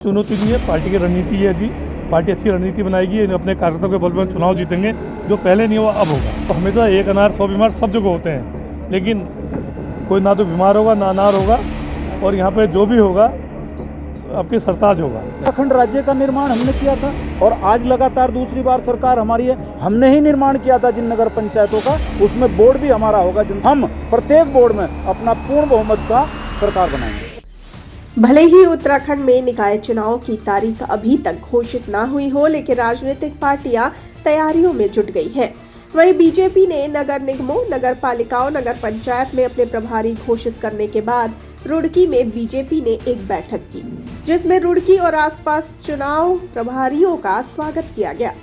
चुनौती नहीं है, पार्टी की रणनीति है कि पार्टी अच्छी रणनीति बनाएगी, अपने कार्यकर्ताओं के बल पर चुनाव जीतेंगे। जो पहले नहीं हुआ अब होगा। तो हमेशा एक अनार 100 बीमार सब जगह होते हैं, लेकिन कोई ना तो बीमार होगा ना अनार होगा, और यहाँ पे जो भी होगा आपके सरताज होगा। उत्तराखंड राज्य का निर्माण हमने किया था और आज लगातार दूसरी बार सरकार हमारी है। हमने ही निर्माण किया था जिन नगर पंचायतों का, उसमें बोर्ड भी हमारा होगा। हम प्रत्येक बोर्ड में अपना पूर्ण बहुमत का सरकार बनाएंगे। भले ही उत्तराखंड में निकाय चुनाव की तारीख अभी तक घोषित ना हुई हो, लेकिन राजनीतिक पार्टियां तैयारियों में जुट गई हैं। वहीं बीजेपी ने नगर निगमों, नगर पालिकाओं, नगर पंचायत में अपने प्रभारी घोषित करने के बाद रुड़की में बीजेपी ने एक बैठक की, जिसमें रुड़की और आसपास चुनाव प्रभारियों का स्वागत किया गया।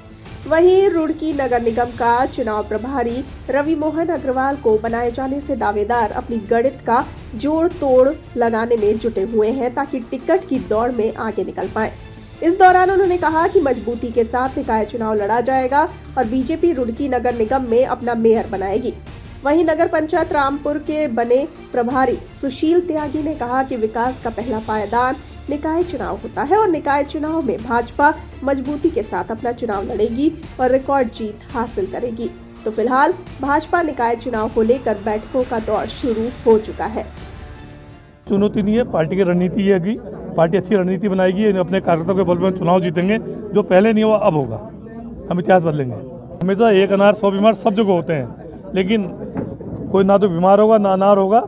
वहीं रुड़की नगर निगम का चुनाव प्रभारी रवि मोहन अग्रवाल को बनाए जाने से दावेदार अपनी गणित का जोड़ तोड़ लगाने में जुटे हुए हैं, ताकि टिकट की दौड़ में आगे निकल पाए। इस दौरान उन्होंने कहा कि मजबूती के साथ निकाय चुनाव लड़ा जाएगा और बीजेपी रुड़की नगर निगम में अपना मेयर बनाएगी। वहीं नगर पंचायत रामपुर के बने प्रभारी सुशील त्यागी ने कहा कि विकास का पहला पायदान निकाय चुनाव होता है और निकाय चुनाव में भाजपा मजबूती के साथ अपना चुनाव लड़ेगी और रिकॉर्ड जीत हासिल करेगी। तो फिलहाल भाजपा निकाय चुनाव को लेकर बैठकों का दौर शुरू हो चुका है। चुनौती नहीं है, पार्टी की रणनीति है कि पार्टी अच्छी रणनीति बनाएगी, अपने कार्यकर्ताओं के बल पर चुनाव जीतेंगे। जो पहले नहीं हुआ अब होगा। हम इतिहास बदलेंगे। हमेशा एक अनार 100 बीमार सब जगह होते हैं, लेकिन कोई ना तो बीमार होगा ना अनार होगा,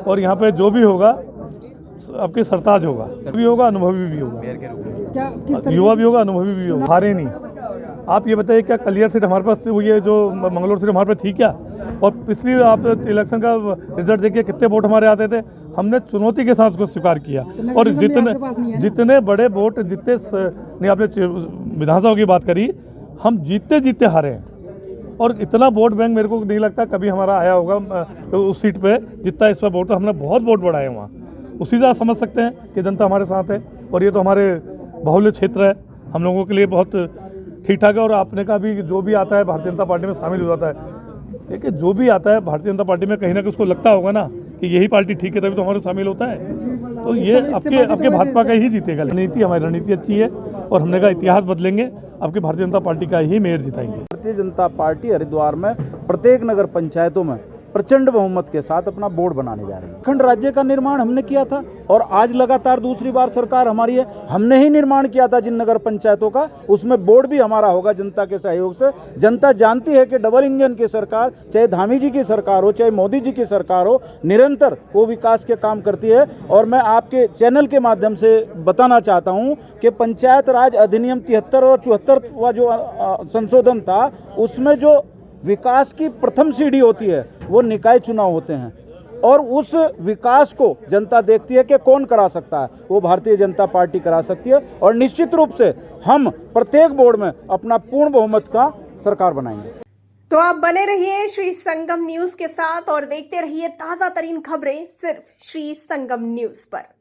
और यहाँ पे जो भी होगा आपके सरताज होगा। भी होगा, अनुभवी भी होगा, युवा भी होगा, अनुभवी भी होगा। हारे नहीं। आप ये बताइए, क्या कलियर सीट हमारे पास वो ये जो मंगलौर सीट हमारे पास थी क्या? और पिछली आप इलेक्शन का रिजल्ट देखिए, कितने वोट हमारे आते थे। हमने चुनौती के साथ उसको स्वीकार किया, और जितने बड़े वोट जितने नहीं, आपने विधानसभा की बात करी, हम जीतते जीतते हारे हैं। और इतना वोट बैंक मेरे को नहीं लगता कभी हमारा आया होगा उस सीट पे जितना इस पर वोट। हमने बहुत वोट बढ़ाए वहाँ। उसी से आप समझ सकते हैं कि जनता हमारे साथ है, और ये तो हमारे बाहुल्य क्षेत्र है, हम लोगों के लिए बहुत ठीक ठाक है। और आपने का भी जो भी आता है भारतीय जनता पार्टी में शामिल हो जाता है। देखिए, जो भी आता है भारतीय जनता पार्टी में कहीं ना कहीं उसको लगता होगा ना कि यही पार्टी ठीक है, तभी तो हमारे शामिल होता है। तो ये आपके भाजपा का ही जीतेगा। रणनीति, हमारी रणनीति अच्छी है, और हमने कहा इतिहास बदलेंगे, आपकी भारतीय जनता पार्टी का ही मेयर जिताएंगे। भारतीय जनता पार्टी हरिद्वार में प्रत्येक नगर पंचायतों में प्रचंड बहुमत के साथ अपना बोर्ड बनाने जा रही है। उत्तराखंड राज्य का निर्माण हमने किया था और आज लगातार दूसरी बार सरकार हमारी है। हमने ही निर्माण किया था जिन नगर पंचायतों का, उसमें बोर्ड भी हमारा होगा जनता के सहयोग से। जनता जानती है कि डबल इंजन की सरकार, चाहे धामी जी की सरकार हो, चाहे मोदी जी की सरकार हो, निरंतर वो विकास के काम करती है। और मैं आपके चैनल के माध्यम से बताना चाहता हूँ कि पंचायत राज अधिनियम 73 और 74वां जो संशोधन था, उसमें जो विकास की प्रथम सीढ़ी होती है वो निकाय चुनाव होते हैं, और उस विकास को जनता देखती है कि कौन करा सकता है, वो भारतीय जनता पार्टी करा सकती है। और निश्चित रूप से हम प्रत्येक बोर्ड में अपना पूर्ण बहुमत का सरकार बनाएंगे। तो आप बने रहिए श्री संगम न्यूज के साथ और देखते रहिए ताजा तरीन खबरें सिर्फ श्री संगम न्यूज पर।